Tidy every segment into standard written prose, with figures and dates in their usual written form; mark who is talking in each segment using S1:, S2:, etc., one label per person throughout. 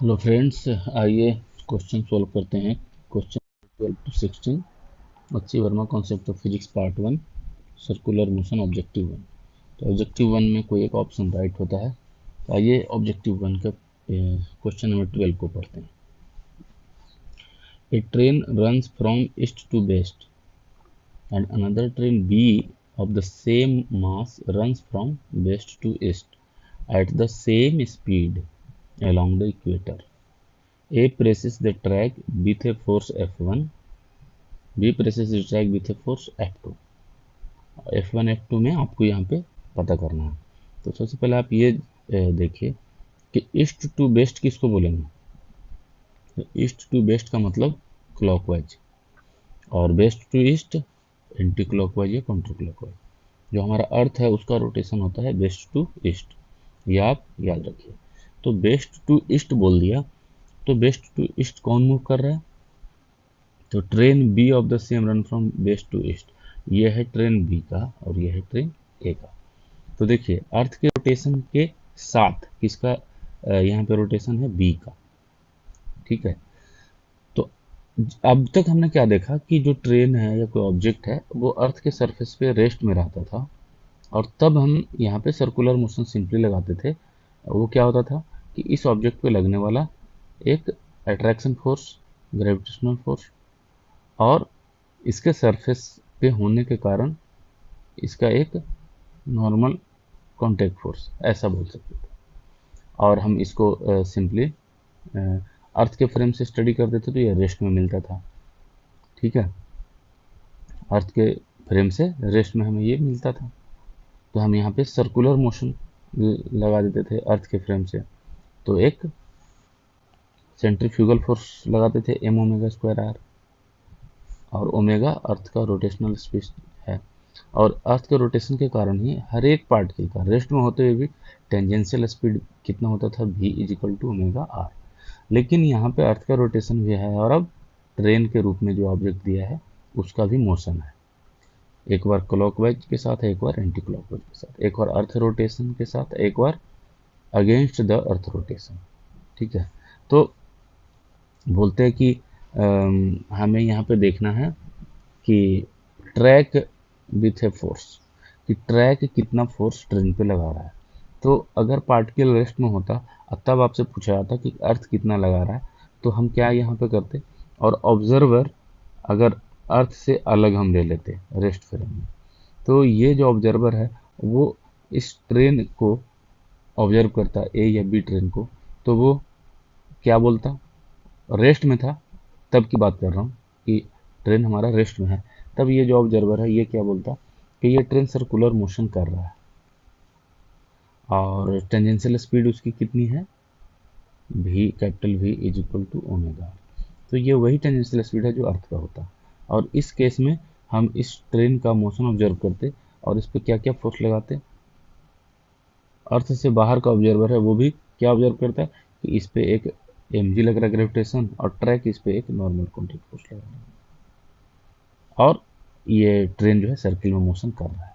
S1: Hello friends, आइए question solve करते हैं। क्वेश्चन 12 to 16 अच्छी Verma concept of physics part 1 circular motion objective 1। तो ऑब्जेक्टिव 1 में कोई एक ऑप्शन राइट होता है। तो आइए ऑब्जेक्टिव 1 का क्वेश्चन नंबर 12 को पढ़ते हैं। A train runs from east to west and another train B of the same mass runs from west to east at the same speed along the equator. A presses the track with a force F1, B presses the track with a force F2। F1 F2 में आपको यहाँ पे पता करना है। तो सबसे पहले आप ये देखिए कि ईस्ट टू वेस्ट किसको बोलेंगे। तो ईस्ट टू वेस्ट का मतलब क्लॉकवाइज, और west to east anti clockwise या काउंटर क्लॉकवाइज। जो हमारा अर्थ है उसका रोटेशन होता है वेस्ट टू ईस्ट, ये आप याद रखिए। तो वेस्ट टू ईस्ट बोल दिया, तो वेस्ट टू ईस्ट कौन मूव कर रहा है? तो train B of the same run from west to east, ये है ट्रेन बी का और ये है ट्रेन ए का। तो देखिए अर्थ के रोटेशन के साथ किसका यहाँ पे रोटेशन है? बी का। ठीक है, तो अब तक हमने क्या देखा कि जो ट्रेन है या कोई ऑब्जेक्ट है वो अर्थ के सरफेस पे रेस्ट में रहता था, और तब हम यहाँ पे सर्कुलर मोशन सिंपली लगाते थे। वो क्या होता था कि इस ऑब्जेक्ट पे लगने वाला एक अट्रैक्शन फोर्स, ग्रेविटेशनल फोर्स, और इसके सरफेस पे होने के कारण इसका एक नॉर्मल कॉन्टैक्ट फोर्स, ऐसा बोल सकते थे। और हम इसको सिंपली अर्थ के फ्रेम से स्टडी करते थे तो ये रेस्ट में मिलता था। ठीक है, अर्थ के फ्रेम से रेस्ट में हमें ये मिलता था, तो हम यहाँ पे सर्कुलर मोशन लगा देते थे अर्थ के फ्रेम से। तो एक सेंट्रीफ्यूगल फोर्स लगाते थे एम ओमेगा स्क्वायर आर, और ओमेगा अर्थ का रोटेशनल स्पीड है, और अर्थ के रोटेशन के कारण ही हर एक पार्टिकल का रेस्ट में होते हुए भी टेंजेंशियल स्पीड कितना होता था? v is equal to omega R. लेकिन यहाँ पे अर्थ का रोटेशन भी है, और अब ट्रेन के रूप में जो ऑब्जेक्ट दिया है उसका भी मोशन है, एक बार क्लॉकवाइज के साथ, एक बार एंटी क्लॉकवाइज के साथ, एक बार अर्थ रोटेशन के साथ, एक बार अगेंस्ट द अर्थ रोटेशन। ठीक है, तो बोलते हैं कि हमें यहाँ पे देखना है कि ट्रैक विथ ए फोर्स, कि ट्रैक कितना फोर्स ट्रेन पे लगा रहा है। तो अगर पार्टिकल रेस्ट में होता तब आपसे पूछा जाता कि अर्थ कितना लगा रहा है, तो हम क्या यहाँ पे करते, और ऑब्जर्वर अगर अर्थ से अलग हम ले लेते रेस्ट फ्रेम में, तो ये जो ऑब्जर्वर है वो इस ट्रेन को ऑब्जर्व करता, ए या बी ट्रेन को, तो वो क्या बोलता? रेस्ट में था तब की बात कर रहा हूँ कि ट्रेन हमारा रेस्ट में है, तब ये जो ऑब्जर्वर है ये क्या बोलता कि ये ट्रेन सर्कुलर मोशन कर रहा है, और टेंजेंशियल स्पीड उसकी कितनी है? v, capital V is equal to omega. तो ये वही टेंजेंशियल स्पीड है जो अर्थ का होता, और इस केस में हम इस ट्रेन का मोशन ऑब्जर्व करते और इस पर क्या क्या फोर्स लगाते। अर्थ से बाहर का ऑब्जर्वर है वो भी क्या ऑब्जर्व करता है कि इस पे एक mg लग रहा है ग्रेविटेशन, और ट्रैक इस पे एक नॉर्मल कॉन्टैक्ट फोर्स लग रहा है, और ये ट्रेन जो है सर्किल में मोशन कर रहा है,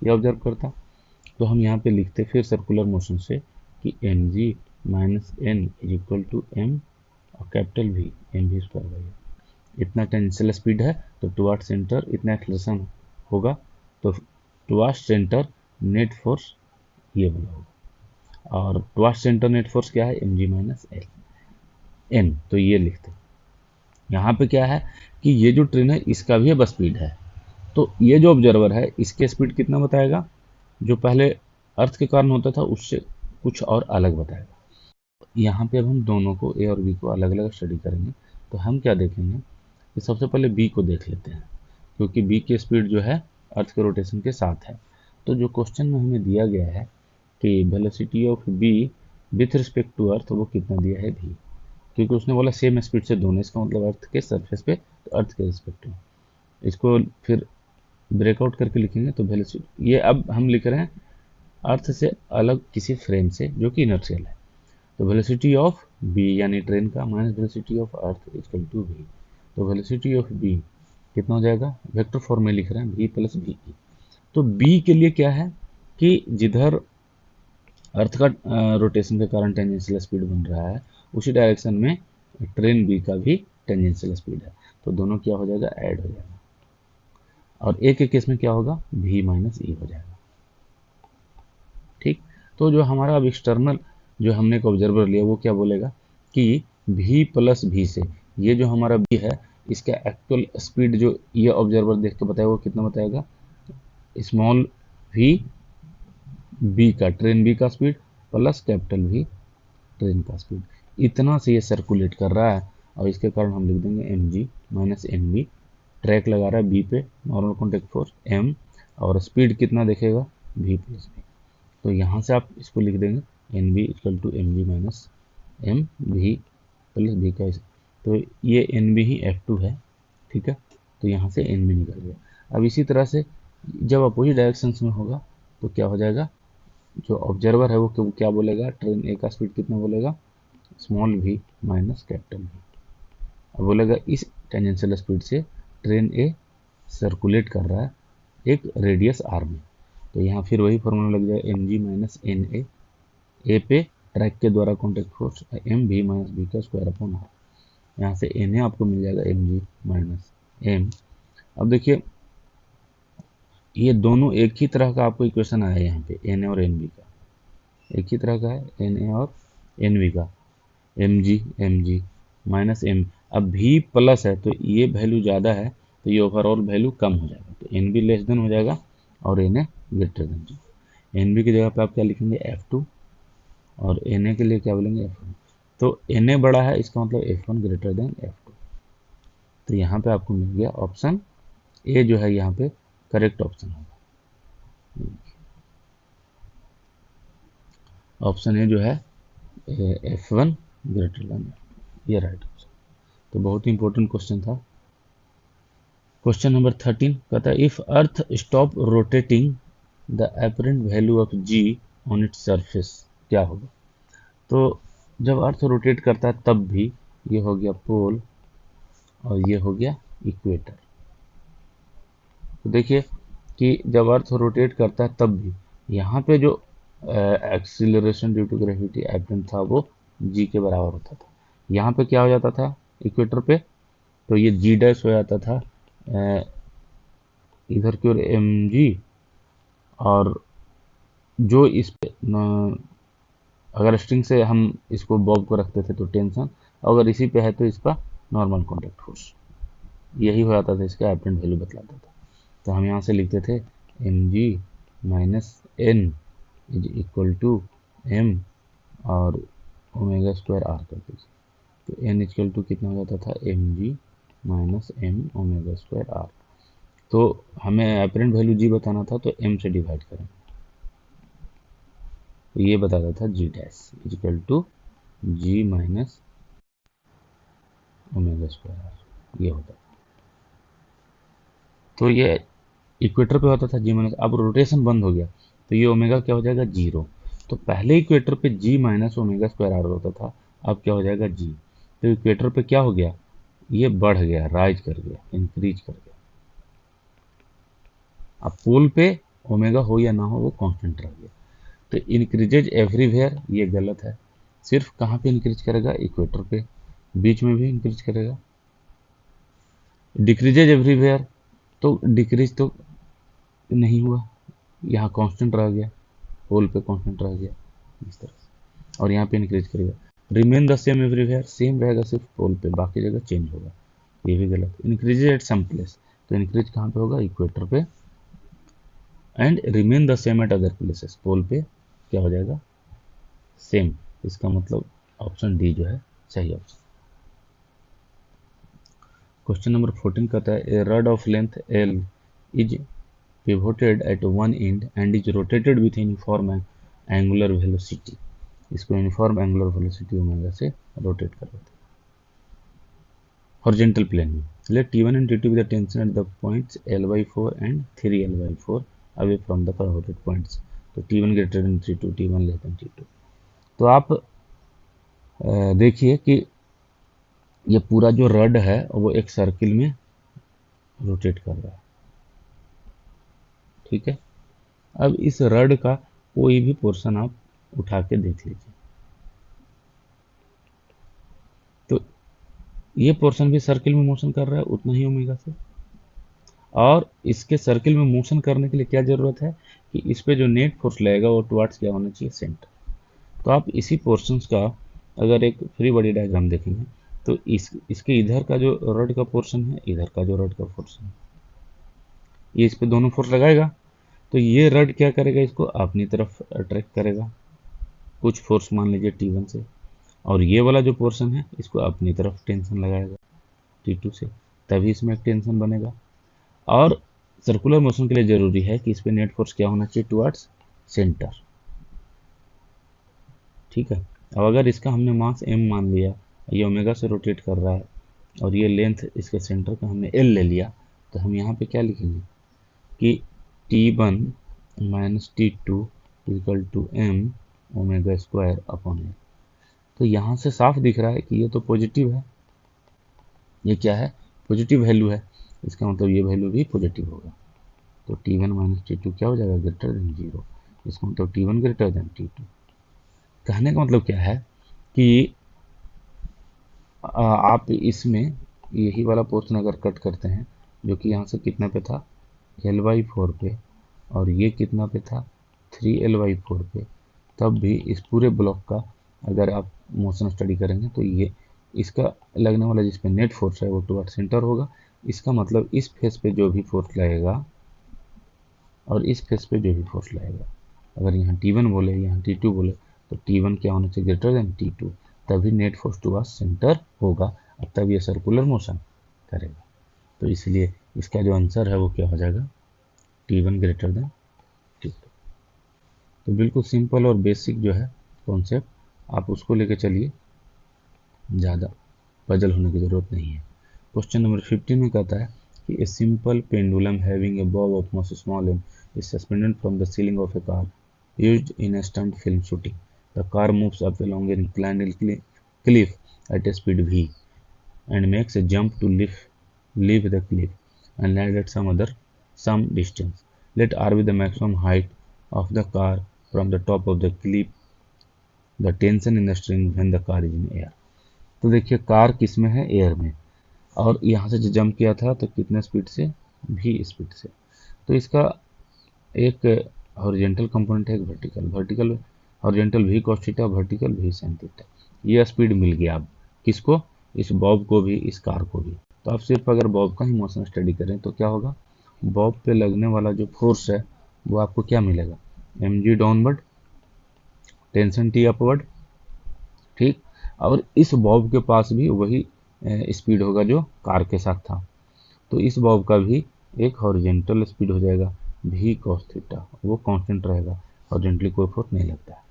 S1: ये ऑब्जर्व करता। तो हम यहाँ पे लिखते फिर सर्कुलर मोशन से कि mg minus n is equal to m और capital V mv square by है। इतना टेंजेंशियल स्पीड है तो टुवार्ड सेंटर इतना एक्सेलरेशन होगा, तो टुवार्ड सेंटर नेट फोर्स ये वाला होगा, और टुवार्ड सेंटर नेट फोर्स क्या है? mg minus n। तो ये लिखते यहाँ पे क्या है कि ये जो ट्रेन है इसका भी अब स्पीड है, तो ये जो ऑब्जर्वर है इसके स्पीड कितना बताएगा? जो पहले अर्थ के कारण होता था उससे कुछ और अलग बताएगा। यहाँ पे अब हम दोनों को, ए और बी को अलग अलग स्टडी करेंगे। तो हम क्या देखेंगे कि सबसे पहले बी को देख लेते हैं, क्योंकि बी की स्पीड जो है अर्थ के रोटेशन के साथ है। तो जो क्वेश्चन में हमें दिया गया है कि velocity of B with respect to earth, वो कितना दिया है? v, क्योंकि उसने बोला सेम स्पीड से दोनों, इसका मतलब अर्थ के सरफेस पे, तो अर्थ के रिस्पेक्ट में। इसको फिर ब्रेकआउट करके लिखेंगे तो वेलोसिटी, ये अब हम लिख रहे हैं अर्थ से अलग किसी फ्रेम से जो कि इनर्शियल है। तो वेलोसिटी ऑफ बी यानी ट्रेन का minus velocity of earth equal to v। तो वेलोसिटी ऑफ बी कितना हो जाएगा? वेक्टर फॉर्म में लिख रहे हैं v प्लस वी। तो बी के लिए क्या है कि जिधर अर्थ का रोटेशन के कारण टेंजेंशियल स्पीड बन रहा है, उसी डायरेक्शन में ट्रेन बी का भी टेंजेंशियल स्पीड है, तो दोनों क्या हो जाएगा, ऐड हो जाएगा। और एक के केस में क्या होगा, v माइनस ई हो जाएगा। ठीक, तो जो हमारा अब एक्सटर्नल जो हमने एक ऑब्जर्वर लिया वो क्या बोलेगा कि v प्लस v से ये जो हमारा v है इसका एक्चुअल स्पीड जो ये ऑब्जर्वर देख के बताएगा वो कितना बताएगा, स्मॉल v b का, ट्रेन b का speed plus capital V train का स्पीड, इतना से ये सर्कुलेट कर रहा है। और इसके कारण हम लिख देंगे mg माइनस nb, ट्रैक लगा रहा है बी पे, नॉर्मल कॉन्टैक्ट फोर्स m, और स्पीड कितना देखेगा, v प्लस v। तो यहाँ से आप इसको लिख देंगे N B equal to M G minus M भी प्लस बी का, तो ये एन बी ही F2 है। ठीक है, तो यहाँ से एन बी निकल गया। अब इसी तरह से जब अपोजिट डायरेक्शंस में होगा तो क्या हो जाएगा, जो ऑब्जर्वर है वो क्या बोलेगा, ट्रेन ए का स्पीड कितना बोलेगा, small v minus capital V। अब बोलेगा इस टेंजेंशियल स्पीड से ट्रेन ए सर्कुलेट कर रहा है एक रेडियस r में, तो यहाँ फिर वही फॉर्मूला लग जाएगा M G minus N A पे ट्रैक के द्वारा कॉन्टैक्ट फोर्स एम भी माइनस बी का स्क्वायर अपॉन आर, यहाँ से एन ए आपको मिल जाएगा एम जी माइनस एम। अब देखिए ये दोनों एक ही तरह का आपको इक्वेशन आया है, यहाँ पे एन ए और एन बी का एक ही तरह का है, एन ए और एन बी का, एम जी माइनस एम। अब भी प्लस है तो ये वैल्यू ज़्यादा है तो ये ओवरऑल वैल्यू कम हो जाएगा, तो एन बी लेस देन हो जाएगा और N A greater than. N B की जगह पे आप क्या लिखेंगे, F2, और एन ए के लिए क्या बोलेंगे, F1। तो एन ए बड़ा है इसका मतलब F1 ग्रेटर देन F2। तो यहाँ पे आपको मिल गया ऑप्शन ए जो है यहाँ पे करेक्ट ऑप्शन होगा। ऑप्शन ए जो है F1 ग्रेटर देन F2, ये राइट ऑप्शन। तो बहुत ही इंपॉर्टेंट क्वेश्चन था। क्वेश्चन नंबर 13 कहता है if earth stop rotating the apparent value of g on its surface क्या होगा। तो जब अर्थ रोटेट करता है तब भी, ये हो गया पोल और ये हो गया इक्वेटर। तो देखिए कि जब अर्थ रोटेट करता है तब भी यहाँ पे जो acceleration due to gravity apparent था वो g के बराबर होता था। यहाँ पे क्या हो जाता था इक्वेटर पे, तो ये g डैश हो जाता था इधर की ओर mg, और जो इस पे अगर स्ट्रिंग से हम इसको बॉब को रखते थे तो टेंशन, अगर इसी पे है तो इसका नॉर्मल कॉन्टैक्ट फोर्स, यही हो जाता था, इसका एपरेंट वैल्यू बतलाता था। तो हम यहाँ से लिखते थे M G minus N is equal to M और ओमेगा स्क्वायर आर करते थे, तो एन इक्वल टू कितना हो जाता था, M G minus M omega square R. तो हमें एपरेंट वैल्यू जी बताना था तो एम से डिवाइड करें, तो ये बताता था g dash equal to g minus omega square R, ये होता। तो ये इक्वेटर पे होता था जी माइनस, अब रोटेशन बंद हो गया तो ये ओमेगा क्या हो जाएगा, जीरो। तो पहले इक्वेटर पे जी माइनस ओमेगा स्क्वायर आर होता था, अब क्या हो जाएगा जी। तो इक्वेटर पे क्या हो गया, ये बढ़ गया, राइज कर गया, इंक्रीज कर गया। अब पोल पे ओमेगा हो या ना हो वो कांस्टेंट रह गया। तो इंक्रीजेज एवरीवेयर, ये गलत है। सिर्फ कहाँ पे इंक्रीज करेगा, इक्वेटर पे, बीच में भी इंक्रीज करेगा। डिक्रीजेज एवरीवेयर, तो डिक्रीज तो नहीं हुआ, यहाँ कांस्टेंट रह गया, पोल पे कांस्टेंट रह गया इस तरह से, और यहाँ पे इंक्रीज करेगा। Remain the same everywhere, same रहेगा सिर्फ पोल पे, बाकी जगह चेंज होगा, ये भी गलत। इंक्रीज एट सम प्लेस, तो इंक्रीज कहाँ पे होगा, इक्वेटर पे, and remain the same at other places, pole पे क्या हो जाएगा, सेम। इसका मतलब ऑप्शन डी जो है सही ऑप्शन। क्वेश्चन नंबर 14 कहता है a rod of length L is pivoted at one end and is rotated with uniform angular velocity. इसको यूनिफॉर्म एंगुलर वेलोसिटी ओमेगा से रोटेट करते हैं हॉरिजॉन्टल प्लेन में। Let T1 and T2 be the tension at the points L/4 and 3L/4 away from the pivoted points। तो T1 greater than T2, T1 less than T2। तो आप देखिए कि ये पूरा जो रड है वो एक सर्किल में रोटेट कर रहा है, ठीक है। अब इस रड का कोई भी पोर्शन आप उठा के देख लीजिए। तो ये पोर्शन भी सर्किल में मोशन कर रहा है उतना ही ओमेगा से, और इसके सर्किल में मोशन करने के लिए क्या जरूरत है कि इस पे जो नेट फोर्स लगेगा वो टुवर्ड्स क्या होना चाहिए, सेंटर। तो आप इसी पोर्शंस का अगर एक फ्री बॉडी डायग्राम देखेंगे तो इसके इधर का जो रड का पोर्शन है, इधर का जो रड का पोर्शन है, ये इस पे दोनों फोर्स लगाएगा। तो ये रड क्या करेगा, इसको अपनी तरफ अट्रैक्ट करेगा कुछ फोर्स, मान लीजिए T1 से, और ये वाला जो पोर्शन है इसको अपनी तरफ टेंशन लगाएगा T2 से, तभी इसमें एक टेंशन बनेगा। और सर्कुलर मोशन के लिए जरूरी है कि इस पे नेट फोर्स क्या होना चाहिए, टुवर्ड्स सेंटर। ठीक है। अब अगर इसका हमने मास m मान लिया, ये ओमेगा से रोटेट कर रहा है, और ये लेंथ इसके सेंटर का हमने l ले लिया, तो हम यहाँ पे क्या लिखेंगे कि T1 minus T2 equal to m omega square upon l। तो यहाँ से साफ दिख रहा है कि ये तो पॉजिटिव है, ये क्या है, पॉजिटिव वैल्यू है, इसका मतलब ये वैल्यू भी पॉजिटिव होगा। तो T1 माइनस T2 क्या हो जाएगा, ग्रेटर देन 0, इसका मतलब T1 ग्रेटर देन T2। कहने का मतलब क्या है कि आप इसमें यही वाला पोर्शन अगर कट करते हैं जो कि यहाँ से कितना पे था, L/4 पे, और ये कितना पे था, 3L/4 पे, तब भी इस पूरे ब्लॉक का अगर आप मोशन स्टडी करेंगे तो ये इसका लगने वाला जिस पे नेट फोर्स है वो टुवर्ड सेंटर होगा। इसका मतलब इस फेस पे जो भी फोर्स लगेगा और इस फेस पे जो भी फोर्स लगेगा, अगर यहाँ T1 बोले यहाँ T2 बोले, तो T1 क्या होना चाहिए, ग्रेटर देन T2, तभी नेट फोर्स टुवर्ड सेंटर होगा, और तब ये सर्कुलर मोशन करेगा। तो इसलिए इसका जो आंसर है वो क्या हो जाएगा, T1 ग्रेटर देन T2। तो बिल्कुल सिंपल और बेसिक जो है कॉन्सेप्ट, आप उसको लेके चलिए, ज़्यादा पजल होने की ज़रूरत नहीं है। क्वेश्चन नंबर 15 में कहता है कि a simple pendulum having a Bob of mass small m is suspended from the ceiling of a car used in a stunt film shooting. The car moves up along an inclined cliff at a speed v and makes a jump to leave the cliff and land at some distance. Let r be the maximum height of the car from the top of the cliff. The tension in the string when the car is in air. तो देखिए car किस में है, air में, और यहाँ से जो जंप किया था तो कितने स्पीड से, v स्पीड से। तो इसका एक हॉरिजॉन्टल कंपोनेंट है, एक vertical horizontal v cos theta, vertical v sin theta. ये स्पीड मिल गया अब किसको, इस बॉब को भी, इस कार को भी। तो आप सिर्फ अगर बॉब का ही मोशन स्टडी करें तो क्या होगा, बॉब पे लगने वाला जो फोर्स है वो आपको क्या मिलेगा, mg downward, tension T upward, ठीक। और इस बॉब के पास भी वही स्पीड होगा जो कार के साथ था, तो इस बॉब का भी एक हॉरिजॉन्टल स्पीड हो जाएगा v cos थीटा, वो कांस्टेंट रहेगा, हॉरिजॉन्टली कोई फोर्स नहीं लगता है।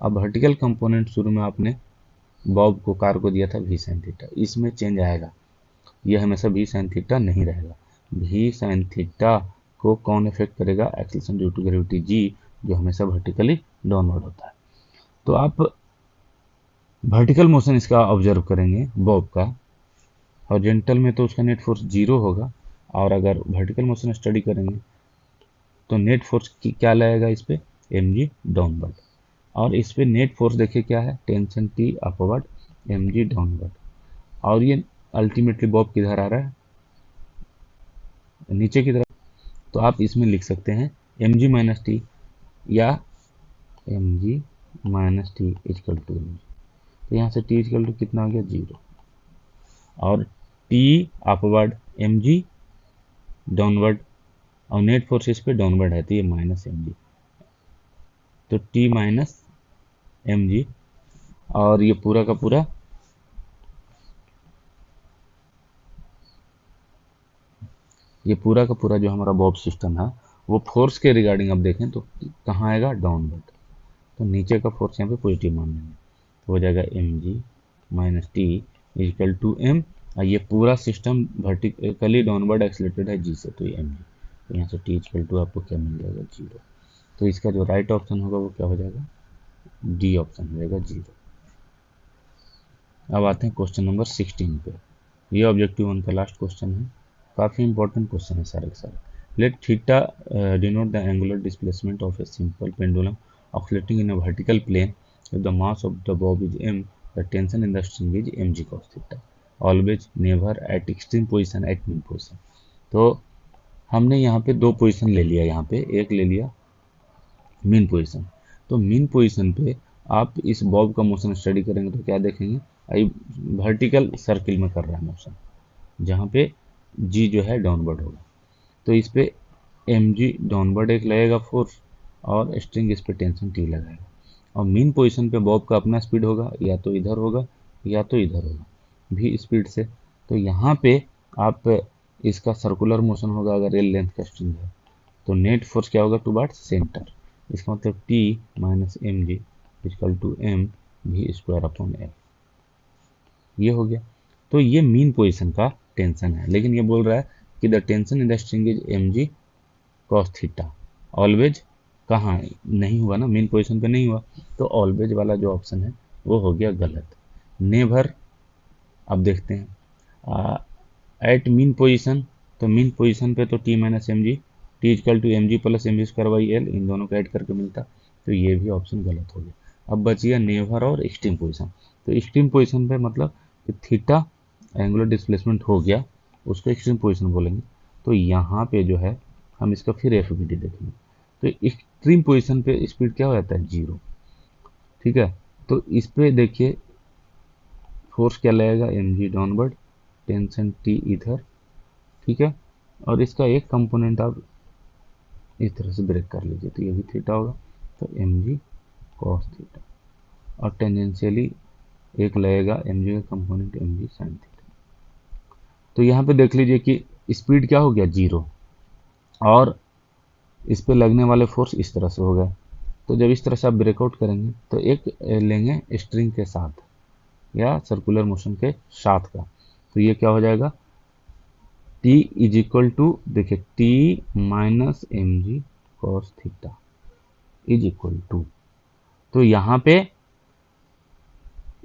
S1: अब वर्टिकल कंपोनेंट शुरू में आपने बॉब को, कार को दिया था v sin थीटा, इसमें चेंज आएगा, यह हमेशा v sin थीटा नहीं रहेगा। v sin थीटा को कौन इफेक्ट करेगा, acceleration due to gravity g, जो हमेशा वर्टिकली डाउनवर्ड होता है। तो आप वर्टिकल मोशन इसका ऑब्जर्व करेंगे बॉब का, हॉरिजॉन्टल में तो उसका नेट फोर्स 0 होगा, और अगर वर्टिकल मोशन स्टडी करेंगे तो नेट फोर्स की क्या लगेगा इस पे, mg डाउनवर्ड, और इस पे नेट फोर्स देखिए क्या है, tension T upward, mg downward, और ये अल्टीमेटली बॉब किधर आ रहा है, नीचे की तरफ। तो आप इसमें लिख सकते हैं mg माइनस टी, या mg minus T equal to mg। तो यहाँ से t इक्वल टू कितना आ गया, 0, और t अपवर्ड mg डाउनवर्ड, और नेट फोर्स इस पे डाउनवर्ड है तो ये माइनस mg, तो t माइनस mg, और ये पूरा का पूरा जो हमारा बॉब सिस्टम है वो फोर्स के रिगार्डिंग अब देखें तो कहाँ आएगा, डाउनवर्ड। तो नीचे का फोर्स यहाँ पे पॉजिटिव मान लेंगे, तो हो जाएगा mg minus T equal to m, और ये पूरा सिस्टम वर्टिकली डाउनवर्ड एक्सलेटेड है g से, तो ये mg, तो यहाँ से t इक्वल टू आपको क्या मिल जाएगा, 0। तो इसका जो राइट ऑप्शन होगा वो क्या हो जाएगा, डी ऑप्शन हो जाएगा, 0। अब आते हैं क्वेश्चन नंबर 16 पे। ये ऑब्जेक्टिव 1 का लास्ट क्वेश्चन है, काफ़ी इंपॉर्टेंट क्वेश्चन है सारे के सारे। Let theta denote the angular displacement of a simple pendulum oscillating in a vertical plane if the mass of the bob is m, the tension in the string is mg cos theta, always never at extreme position at mean position। तो हमने यहाँ पे दो position ले लिया, यहाँ पे एक ले लिया मीन पोजीशन। तो मीन पोजीशन पे आप इस बॉब का मोशन स्टडी करेंगे तो क्या देखेंगे, आई वर्टिकल सर्किल में कर रहा है मोशन, जहाँ पे जी जो है डाउनवर्ड होगा, तो इस पे एम जी डाउनवर्ड एक लगेगा फोर्स और स्ट्रिंग इस पे टेंशन टी लगाएगा। और मीन पोजीशन पे बॉब का अपना स्पीड होगा, या तो इधर होगा या तो इधर होगा भी स्पीड से। तो यहाँ पे आप इसका सर्कुलर मोशन होगा अगर एल लेंथ का स्ट्रिंग है, तो नेट फोर्स क्या होगा टुवर्ड्स सेंटर, इसका मतलब T minus M G equal to M भी स्क्वायर अपॉन एल, ये हो गया। तो ये मीन पोजीशन का टेंशन है, लेकिन ये बोल रहा है कि the tension in the string is M G cos theta, always कहाँ नहीं हुआ ना, मीन पोजीशन पे नहीं हुआ, तो ऑलवेज वाला जो ऑप्शन है वो हो गया गलत। नेवर, अब देखते हैं एट मीन पोजीशन, तो मीन पोजीशन पे तो T minus M G, T equal to M G plus M G square by L, इन दोनों को ऐड करके मिलता, तो ये भी ऑप्शन गलत हो गया। अब बच गया नेवर और एक्सट्रीम पोजीशन। तो एक्सट्रीम पोजीशन पे मतलब थीटा एंगुलर डिस्प्लेसमेंट हो गया, उसको एक्सट्रीम पोजीशन बोलेंगे। तो यहाँ पे जो है हम इसका फिर एफबीडी देखेंगे, तो एक्सट्रीम पोजीशन पे स्पीड क्या हो जाता है, जीरो, ठीक है। तो इस पे देखिए फोर्स क्या लगेगा, M G downward, tension T इधर, ठीक है, और इसका एक कंपोनेंट आप इस तरह से ब्रेक कर लीजिए, तो ये भी थीटा होगा, तो एम जी कॉस थीटा, और टेंजेंशियली एक लगेगा एम जी का component M G sine theta. तो यहाँ पे देख लीजिए कि स्पीड क्या हो गया, जीरो, और इस पे लगने वाले फोर्स इस तरह से हो गए। तो जब इस तरह से आप ब्रेकआउट करेंगे तो एक लेंगे स्ट्रिंग के साथ या सर्कुलर मोशन के साथ का, तो ये क्या हो जाएगा, T इज इक्वल टू, देखिए T minus M G cos theta is equal to, तो यहाँ पे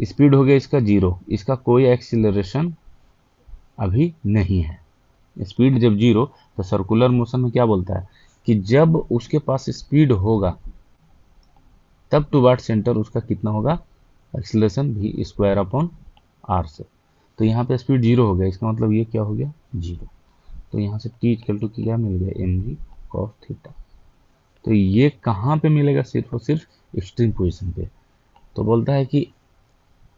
S1: स्पीड हो गया इसका जीरो, इसका कोई एक्सीलरेशन अभी नहीं है। स्पीड जब जीरो, तो सर्कुलर मोशन में क्या बोलता है कि जब उसके पास स्पीड होगा तब टुवर्ड सेंटर उसका कितना होगा, एक्सीलरेशन भी स्क्वायर अपॉन आर से। तो यहाँ पे स्पीड जीरो हो गया, इसका मतलब ये क्या हो गया, जीरो। तो यहाँ से टी इक्वल टू क्या मिल गया, एम जी कॉस थीटा। तो ये कहाँ पे मिलेगा, सिर्फ और सिर्फ एक्सट्रीम पोजीशन पे। तो बोलता है कि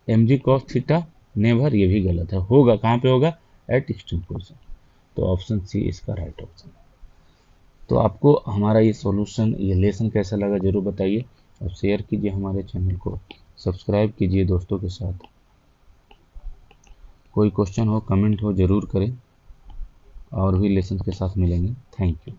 S1: M G cos theta never, ये भी गलत है, होगा कहाँ पे होगा, एट एक्सट्रीम पोजीशन। तो ऑप्शन सी इसका राइट ऑप्शन है। तो आपको हमारा ये सॉल्यूशन, ये लेसन कैसा लगा जरूर बताइए, और शेयर कीजिए हमारे चैनल को, सब्सक्राइब कीजिए दोस्तों के साथ। कोई क्वेश्चन हो, कमेंट हो, ज़रूर करें, और भी लेसन के साथ मिलेंगे। Thank you.